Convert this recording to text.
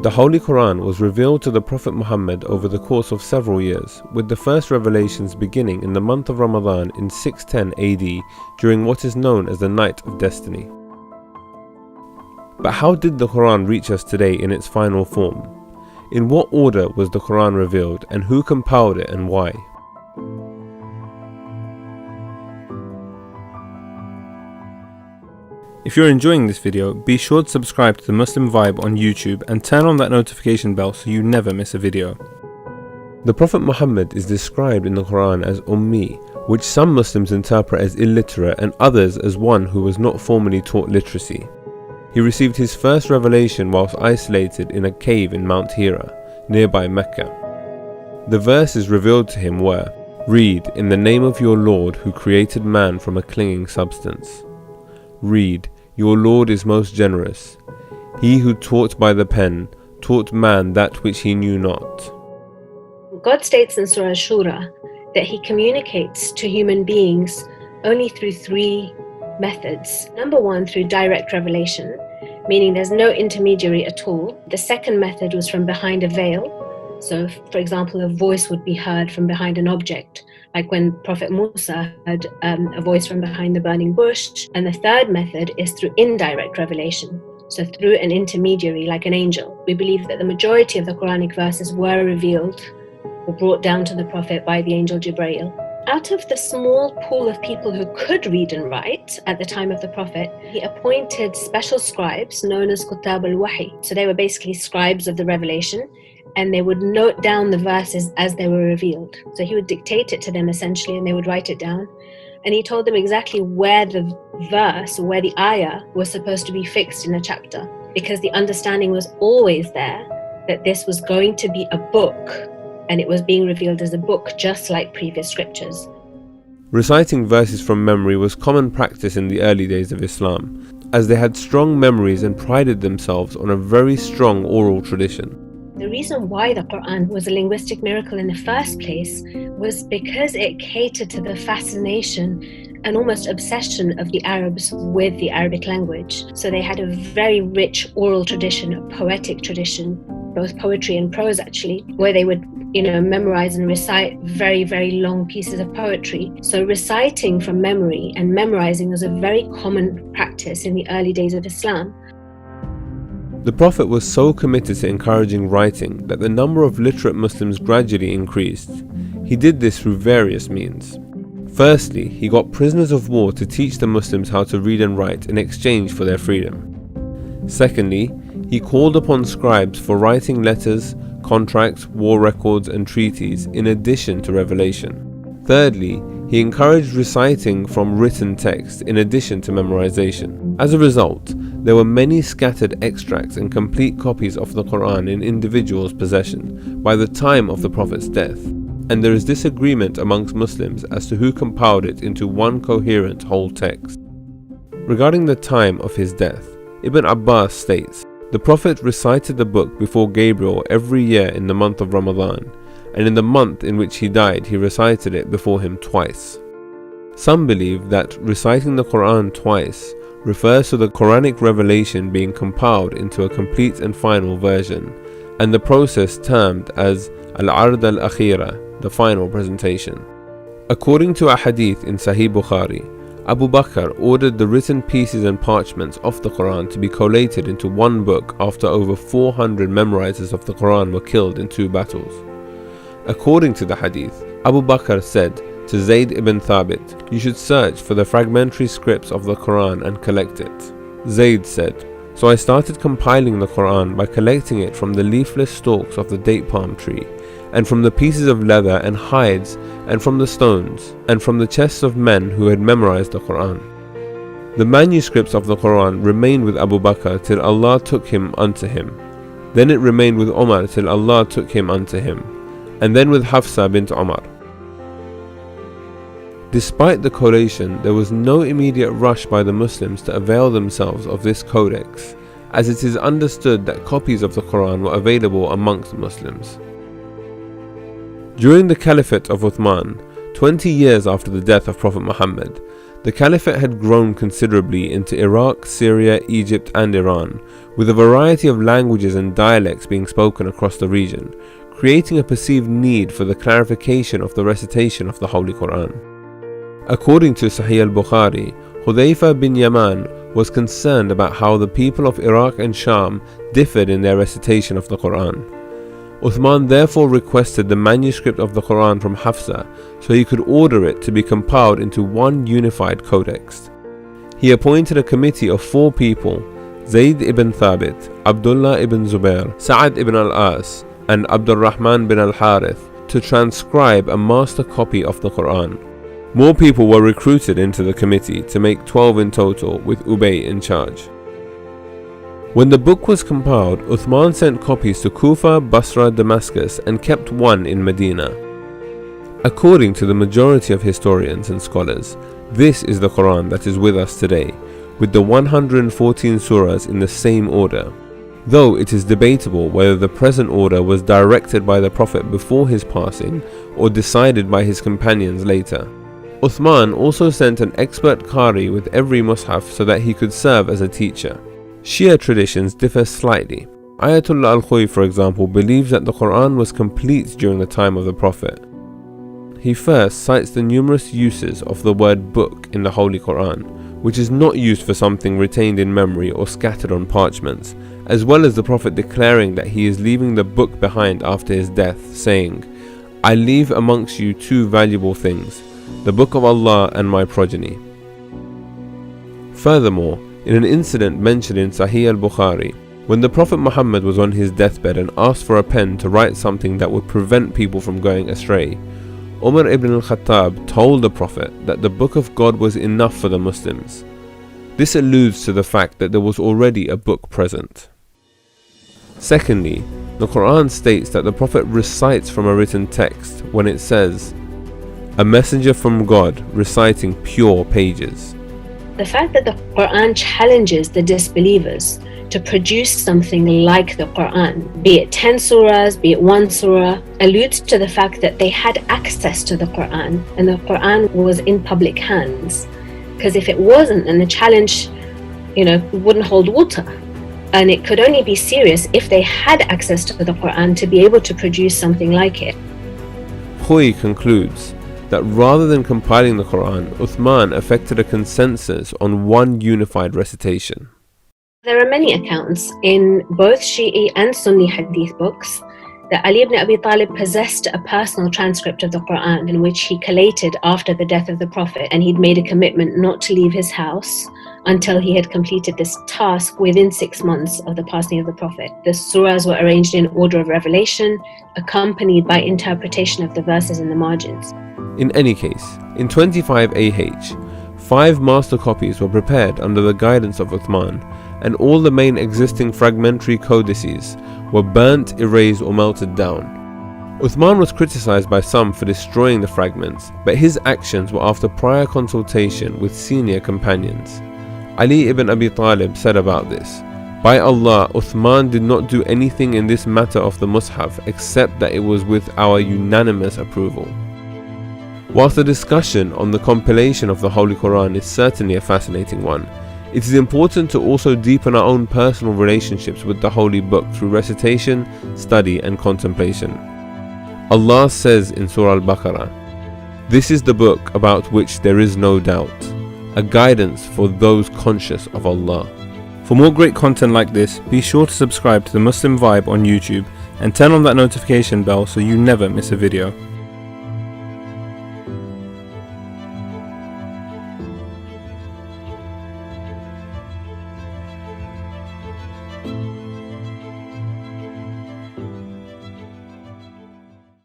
The Holy Quran was revealed to the Prophet Muhammad over the course of several years, with the first revelations beginning in the month of Ramadan in 610 AD during what is known as the Night of Destiny. But how did the Quran reach us today in its final form? In what order was the Quran revealed, and who compiled it and why? If you're enjoying this video, be sure to subscribe to The Muslim Vibe on YouTube and turn on that notification bell so you never miss a video. The Prophet Muhammad is described in the Quran as Ummi, which some Muslims interpret as illiterate and others as one who was not formally taught literacy. He received his first revelation whilst isolated in a cave in Mount Hira, nearby Mecca. The verses revealed to him were, "Read in the name of your Lord who created man from a clinging substance. Read, your Lord is most generous. He who taught by the pen, taught man that which he knew not." God states in Surah Shura that He communicates to human beings only through three methods. Number one, through direct revelation, meaning there's no intermediary at all. The second method was from behind a veil. So, for example, a voice would be heard from behind an object, like when Prophet Musa heard a voice from behind the burning bush. And the third method is through indirect revelation, so through an intermediary like an angel. We believe that the majority of the Quranic verses were revealed or brought down to the Prophet by the angel Jibreel. Out of the small pool of people who could read and write at the time of the Prophet, he appointed special scribes known as Kutab al-Wahi. So they were basically scribes of the revelation, and they would note down the verses as they were revealed. So he would dictate it to them essentially, and they would write it down. And he told them exactly where the verse, or where the ayah was supposed to be fixed in a chapter, because the understanding was always there that this was going to be a book, and it was being revealed as a book, just like previous scriptures. Reciting verses from memory was common practice in the early days of Islam, as they had strong memories and prided themselves on a very strong oral tradition. The reason why the Quran was a linguistic miracle in the first place was because it catered to the fascination and almost obsession of the Arabs with the Arabic language. So they had a very rich oral tradition, a poetic tradition, both poetry and prose actually, where they would memorize and recite very, very long pieces of poetry. So reciting from memory and memorizing was a very common practice in the early days of Islam. The Prophet was so committed to encouraging writing that the number of literate Muslims gradually increased. He did this through various means. Firstly, he got prisoners of war to teach the Muslims how to read and write in exchange for their freedom. Secondly, he called upon scribes for writing letters, contracts, war records and treaties in addition to revelation. Thirdly, he encouraged reciting from written text in addition to memorization. As a result, there were many scattered extracts and complete copies of the Quran in individuals' possession by the time of the Prophet's death, and there is disagreement amongst Muslims as to who compiled it into one coherent whole text. Regarding the time of his death, Ibn Abbas states, "The Prophet recited the book before Gabriel every year in the month of Ramadan, and in the month in which he died he recited it before him twice." Some believe that reciting the Quran twice refers to the Quranic revelation being compiled into a complete and final version, and the process termed as al-ard al-akhira, the final presentation. According to a hadith in Sahih Bukhari, Abu Bakr ordered the written pieces and parchments of the Quran to be collated into one book after over 400 memorizers of the Quran were killed in 2 battles. According to the hadith, Abu Bakr said to Zayd ibn Thabit, "You should search for the fragmentary scripts of the Quran and collect it." Zayd said, "So I started compiling the Quran by collecting it from the leafless stalks of the date palm tree, and from the pieces of leather and hides, and from the stones, and from the chests of men who had memorized the Quran." The manuscripts of the Quran remained with Abu Bakr till Allah took him unto him. Then it remained with Umar till Allah took him unto him, and then with Hafsa bint Umar. Despite the collation, there was no immediate rush by the Muslims to avail themselves of this codex, as it is understood that copies of the Quran were available amongst Muslims. During the Caliphate of Uthman, 20 years after the death of Prophet Muhammad, The caliphate had grown considerably into Iraq, Syria, Egypt and Iran, with a variety of languages and dialects being spoken across the region, creating a perceived need for the clarification of the recitation of the Holy Quran. According to Sahih al-Bukhari, Hudayfa bin Yaman was concerned about how the people of Iraq and Sham differed in their recitation of the Quran. Uthman therefore requested the manuscript of the Quran from Hafsa so he could order it to be compiled into one unified codex. He appointed a committee of 4 people, Zayd ibn Thabit, Abdullah ibn Zubair, Sa'ad ibn al-As, and Abdul Rahman bin al-Harith to transcribe a master copy of the Quran. More people were recruited into the committee to make 12 in total, with Ubay in charge. When the book was compiled, Uthman sent copies to Kufa, Basra, Damascus and kept one in Medina. According to the majority of historians and scholars, this is the Quran that is with us today, with the 114 surahs in the same order, though it is debatable whether the present order was directed by the Prophet before his passing or decided by his companions later. Uthman also sent an expert qari with every mushaf so that he could serve as a teacher. Shia traditions differ slightly. Ayatollah al-Khoy, for example, believes that the Quran was complete during the time of the Prophet. He first cites the numerous uses of the word book in the Holy Quran, which is not used for something retained in memory or scattered on parchments, as well as the Prophet declaring that he is leaving the book behind after his death, saying, "I leave amongst you 2 valuable things, the book of Allah and my progeny." Furthermore, in an incident mentioned in Sahih al-Bukhari, when the Prophet Muhammad was on his deathbed and asked for a pen to write something that would prevent people from going astray, Umar ibn al-Khattab told the Prophet that the Book of God was enough for the Muslims. This alludes to the fact that there was already a book present. Secondly, the Quran states that the Prophet recites from a written text when it says, "A messenger from God reciting pure pages." The fact that the Quran challenges the disbelievers to produce something like the Quran, be it 10 surahs, be it 1 surah, alludes to the fact that they had access to the Quran and the Quran was in public hands. Because if it wasn't, then the challenge, wouldn't hold water. And it could only be serious if they had access to the Quran to be able to produce something like it. Khoy concludes that rather than compiling the Quran, Uthman effected a consensus on one unified recitation. There are many accounts in both Shi'i and Sunni hadith books that Ali ibn Abi Talib possessed a personal transcript of the Quran in which he collated after the death of the Prophet, and he'd made a commitment not to leave his house until he had completed this task within 6 months of the passing of the Prophet. The surahs were arranged in order of revelation, accompanied by interpretation of the verses in the margins. In any case, in 25 AH, 5 master copies were prepared under the guidance of Uthman, and all the main existing fragmentary codices were burnt, erased or melted down. Uthman was criticized by some for destroying the fragments, but his actions were after prior consultation with senior companions. Ali ibn Abi Talib said about this, "By Allah, Uthman did not do anything in this matter of the Mus'haf except that it was with our unanimous approval." Whilst the discussion on the compilation of the Holy Quran is certainly a fascinating one, it is important to also deepen our own personal relationships with the Holy Book through recitation, study and contemplation. Allah says in Surah Al-Baqarah, "This is the book about which there is no doubt, a guidance for those conscious of Allah." For more great content like this, be sure to subscribe to the Muslim Vibe on YouTube and turn on that notification bell so you never miss a video.